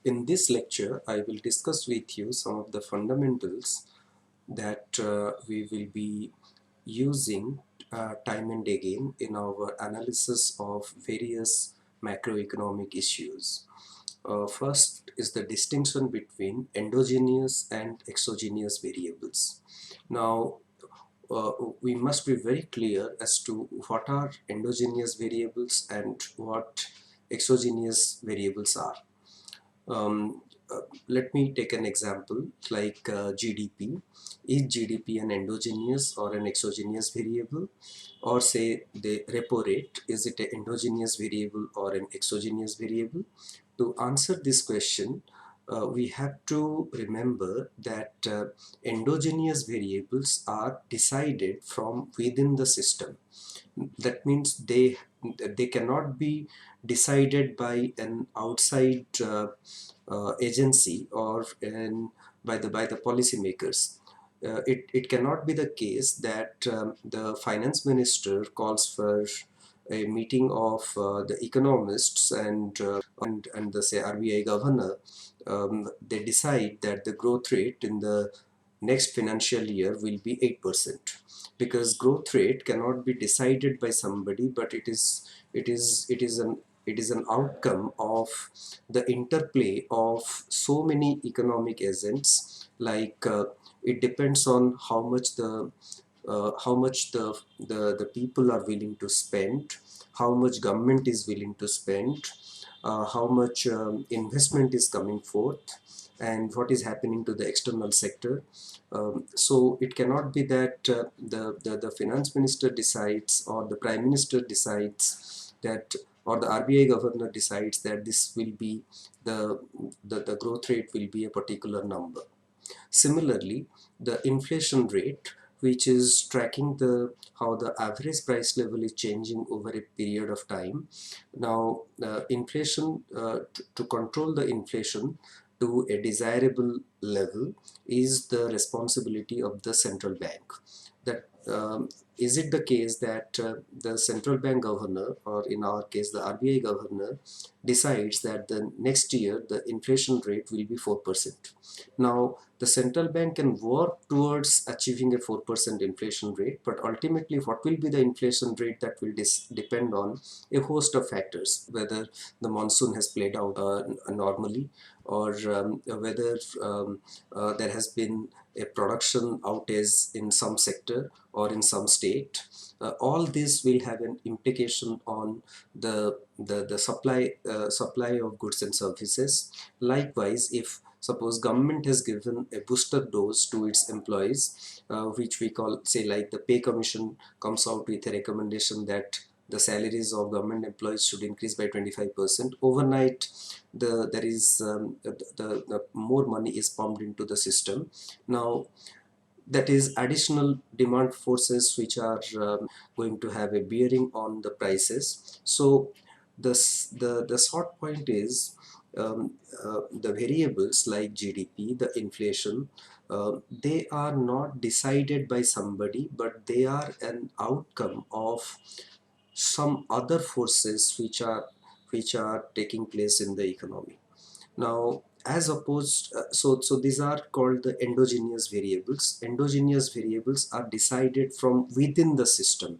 In this lecture, I will discuss with you some of the fundamentals that we will be using time and again in our analysis of various macroeconomic issues. First is the distinction between endogenous and exogenous variables. Now, we must be very clear as to what are endogenous variables and what exogenous variables are. Um, Let me take an example like GDP. Is GDP an endogenous or an exogenous variable? Or say the repo rate, is it an endogenous variable or an exogenous variable? To answer this question, we have to remember that endogenous variables are decided from within the system. That means they cannot be decided by an outside agency or by the policymakers. It cannot be the case that the finance minister calls for a meeting of the economists and the say RBI governor. They decide that the growth rate in the next financial year will be 8%, because growth rate cannot be decided by somebody, but it is an outcome of the interplay of so many economic agents. Like it depends on how much the people are willing to spend, how much government is willing to spend, how much investment is coming forth, and what is happening to the external sector. So it cannot be that the finance minister decides or the prime minister decides that, or the RBI governor decides that this will be the growth rate will be a particular number. Similarly, the inflation rate, which is tracking the how the average price level is changing over a period of time. Now, inflation to control the inflation to a desirable level is the responsibility of the central bank. That is it the case that the central bank governor, or in our case the RBI governor, decides that the next year the inflation rate will be 4%. Now, the central bank can work towards achieving a 4% inflation rate, but ultimately what will be the inflation rate, that will depend on a host of factors, whether the monsoon has played out normally, or whether there has been a production outage in some sector or in some state. All this will have an implication on the supply of goods and services. Likewise, if suppose government has given a booster dose to its employees, which we call, say, like the pay commission comes out with a recommendation that the salaries of government employees should increase by 25%. Overnight, there is the more money is pumped into the system. Now, that is additional demand forces which are going to have a bearing on the prices. So the short point is, the variables like GDP, the inflation, they are not decided by somebody, but they are an outcome of some other forces which are taking place in the economy. Now, as opposed, so these are called the endogenous variables. Endogenous variables are decided from within the system,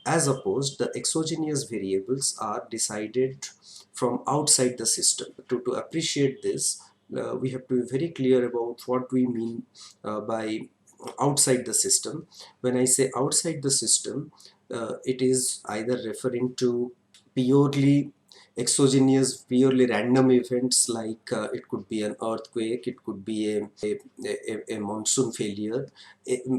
as opposed the exogenous variables are decided from outside the system. To appreciate this, we have to be very clear about what we mean by outside the system. When I say outside the system, it is either referring to purely exogenous, purely random events, like it could be an earthquake, it could be a monsoon failure,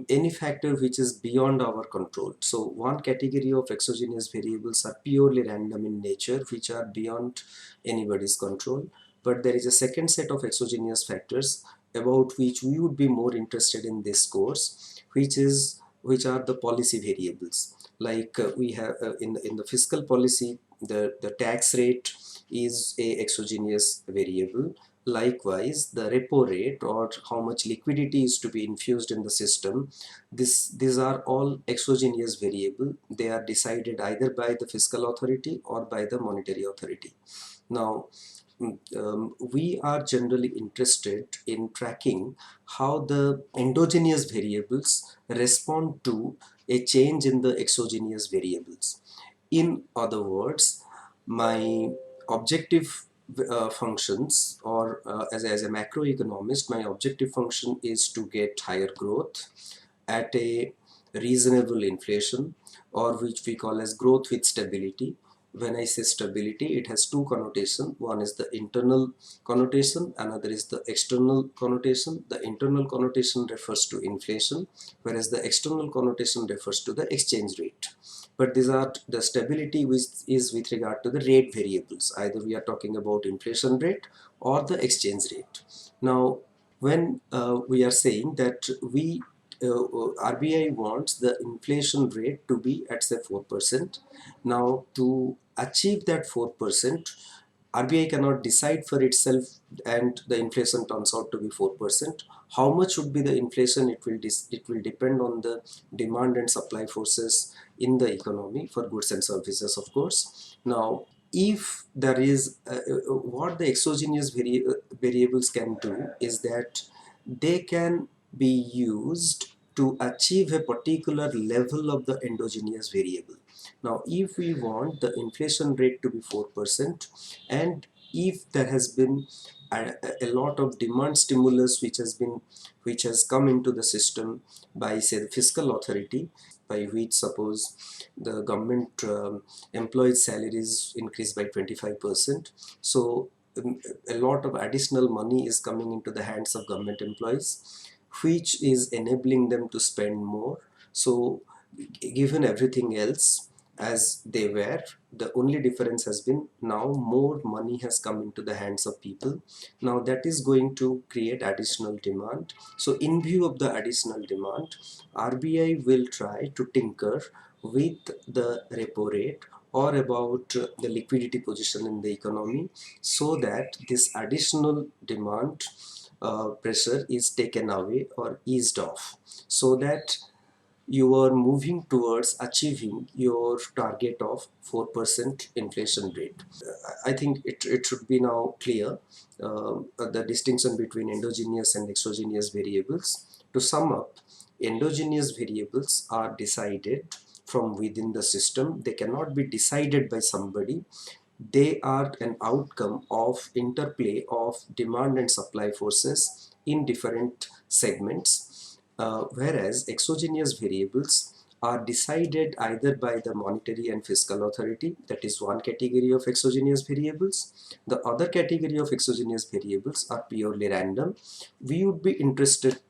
any factor which is beyond our control. So one category of exogenous variables are purely random in nature, which are beyond anybody's control. But there is a second set of exogenous factors about which we would be more interested in this course, which are the policy variables. Like we have in the fiscal policy, the tax rate is a exogenous variable. Likewise, the repo rate, or how much liquidity is to be infused in the system, these are all exogenous variable. They are decided either by the fiscal authority or by the monetary authority. Now, we are generally interested in tracking how the endogenous variables respond to a change in the exogenous variables. In other words, my objective functions, or as a macroeconomist, my objective function is to get higher growth at a reasonable inflation, or which we call as growth with stability. When I say stability, it has two connotations. One is the internal connotation, another is the external connotation. The internal connotation refers to inflation, whereas the external connotation refers to the exchange rate. But these are the stability which is with regard to the rate variables. Either we are talking about inflation rate or the exchange rate. Now, when we are saying that RBI wants the inflation rate to be at say 4%. Now, to achieve that 4%, RBI cannot decide for itself and the inflation turns out to be 4%. How much would be the inflation? It will depend on the demand and supply forces in the economy for goods and services, of course. Now, if there is what the exogenous variables can do is that they can be used to achieve a particular level of the endogenous variable. Now, if we want the inflation rate to be 4%, and if there has been a lot of demand stimulus which has come into the system by say the fiscal authority, by which suppose the government employees salaries increased by 25%, so a lot of additional money is coming into the hands of government employees, which is enabling them to spend more. So given everything else as they were, the only difference has been now more money has come into the hands of people. Now that is going to create additional demand. So in view of the additional demand, RBI will try to tinker with the repo rate or about the liquidity position in the economy, so that this additional demand pressure is taken away or eased off, so that you are moving towards achieving your target of 4% inflation rate. I think it should be now clear the distinction between endogenous and exogenous variables. To sum up, endogenous variables are decided from within the system. They cannot be decided by somebody. They are an outcome of interplay of demand and supply forces in different segments, whereas exogenous variables are decided either by the monetary and fiscal authority. That is one category of exogenous variables. The other category of exogenous variables are purely random. We would be interested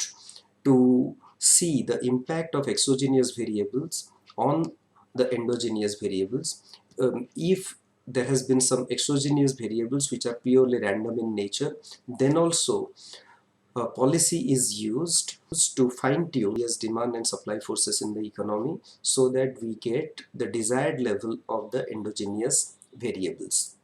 to see the impact of exogenous variables on the endogenous variables. If there has been some exogenous variables which are purely random in nature, then also policy is used to fine-tune as demand and supply forces in the economy, so that we get the desired level of the endogenous variables.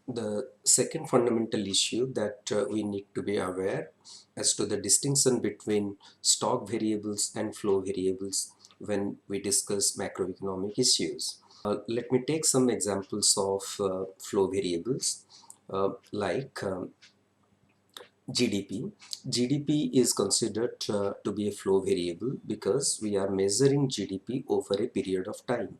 The second fundamental issue that we need to be aware as to the distinction between stock variables and flow variables when we discuss macroeconomic issues. Let me take some examples of flow variables like GDP. GDP is considered to be a flow variable because we are measuring GDP over a period of time.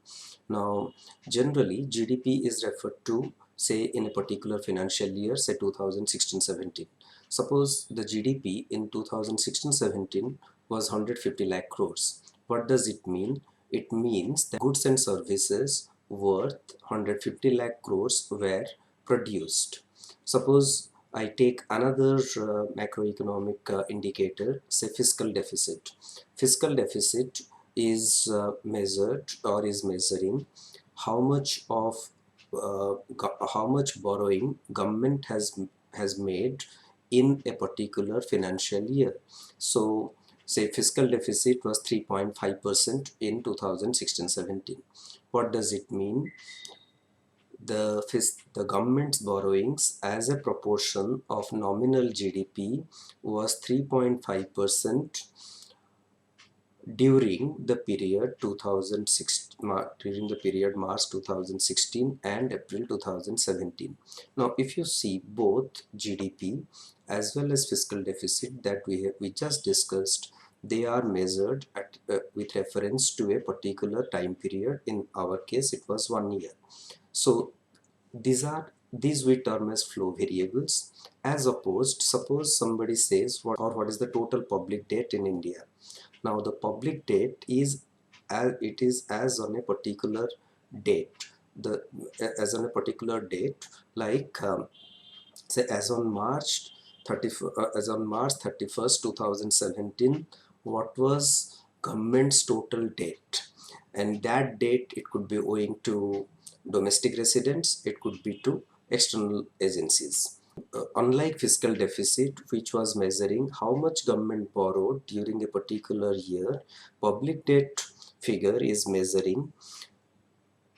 Now, generally, GDP is referred to, say, in a particular financial year, say 2016-17. Suppose the GDP in 2016-17 was 150 lakh crores. What does it mean? It means that goods and services worth 150 lakh crores were produced. Suppose I take another macroeconomic indicator, say fiscal deficit. Fiscal deficit is measured or is measuring how much of how much borrowing government has made in a particular financial year. So say fiscal deficit was 3.5% in 2016-17. What does it mean? The government's borrowings as a proportion of nominal GDP was 3.5% during the period 2006 during the period March 2016 and April 2017. Now if you see both GDP as well as fiscal deficit that we just discussed, they are measured with reference to a particular time period. In our case it was 1 year. So these we term as flow variables. As opposed, suppose somebody says what is the total public debt in India. Now the public debt is as it is as on a particular date. The as on a particular date, like say as on March 31st 2017, what was government's total debt, and that date it could be owing to domestic residents, it could be to external agencies. Unlike fiscal deficit, which was measuring how much government borrowed during a particular year, public debt figure is measuring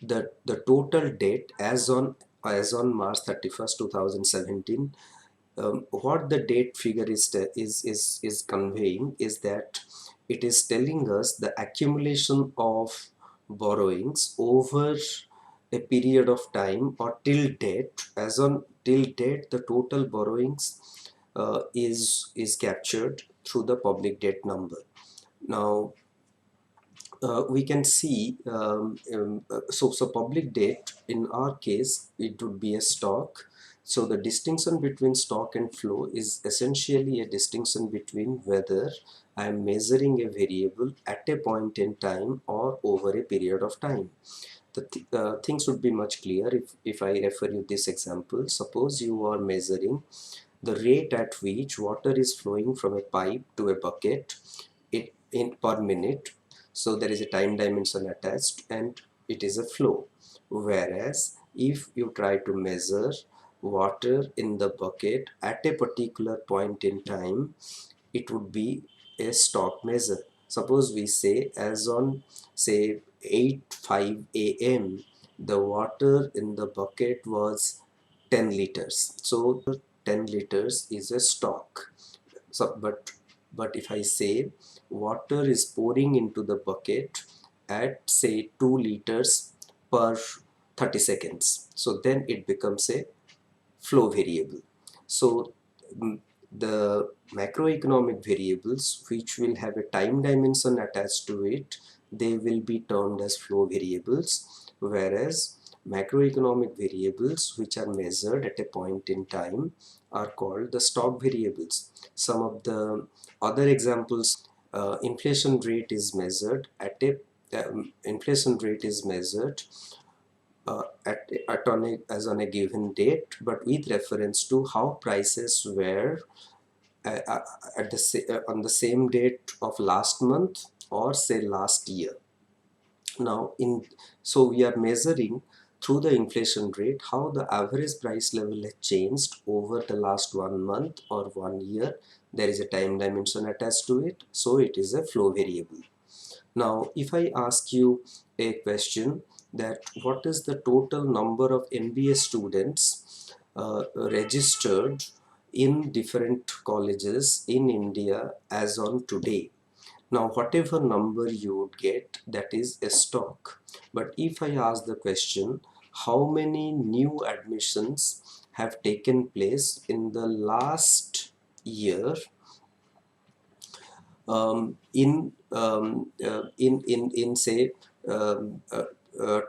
the total debt as on March 31st 2017. What the date figure is conveying is that it is telling us the accumulation of borrowings over a period of time, or till date. As on till date, the total borrowings is captured through the public debt number. Now we can see so public debt in our case it would be a stock. So the distinction between stock and flow is essentially a distinction between whether I am measuring a variable at a point in time or over a period of time. Things would be much clearer if I refer you this example. Suppose you are measuring the rate at which water is flowing from a pipe to a bucket in per minute. So there is a time dimension attached and it is a flow. Whereas if you try to measure water in the bucket at a particular point in time, it would be a stock measure. Suppose we say as on say 8:05 a.m. the water in the bucket was 10 liters. So 10 liters is a stock. So but if I say water is pouring into the bucket at say 2 liters per 30 seconds, so then it becomes a flow variable. So the macroeconomic variables which will have a time dimension attached to it, they will be termed as flow variables, whereas macroeconomic variables which are measured at a point in time are called the stock variables. Some of the other examples, inflation rate is measured at a inflation rate is measured as on a given date, but with reference to how prices were on the same date of last month or say last year. Now so we are measuring through the inflation rate how the average price level has changed over the last 1 month or 1 year. There is a time dimension attached to it, so it is a flow variable. Now if I ask you a question that what is the total number of MBA students registered in different colleges in India as on today. Now whatever number you would get, that is a stock. But if I ask the question how many new admissions have taken place in the last year in say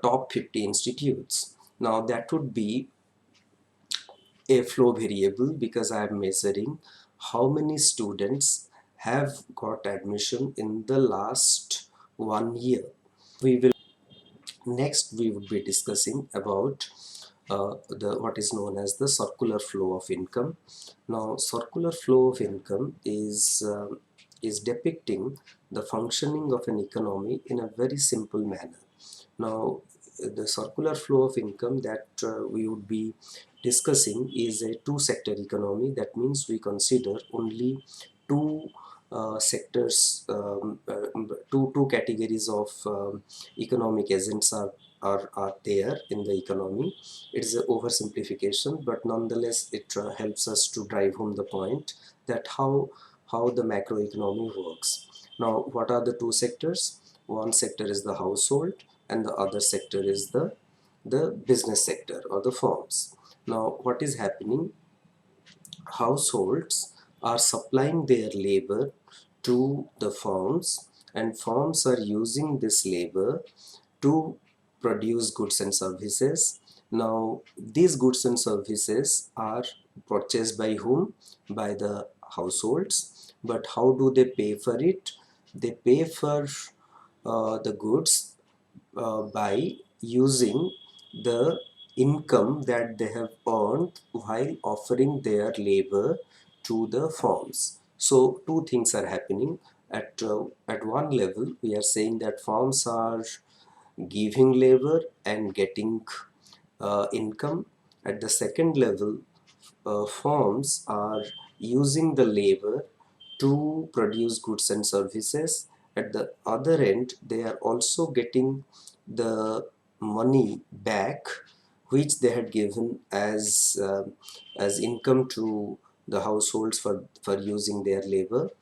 top 50 institutes, now that would be a flow variable because I am measuring how many students have got admission in the last 1 year. We would be discussing about the what is known as the circular flow of income. Now circular flow of income is depicting the functioning of an economy in a very simple manner. Now the circular flow of income that we would be discussing is a two-sector economy. That means we consider only two sectors, two categories of economic agents are there in the economy. It is an oversimplification, but nonetheless it helps us to drive home the point that how the macroeconomy works. Now what are the two sectors? One sector is the household and the other sector is the business sector or the firms. Now what is happening? Households are supplying their labor to the firms, and firms are using this labor to produce goods and services. Now these goods and services are purchased by whom? By the households. But how do they pay for it? They pay for the goods by using the income that they have earned while offering their labor to the firms. So two things are happening. At one level, we are saying that firms are giving labor and getting income. At the second level, firms are using the labor to produce goods and services. At the other end, they are also getting the money back which they had given as income to the households for using their labor.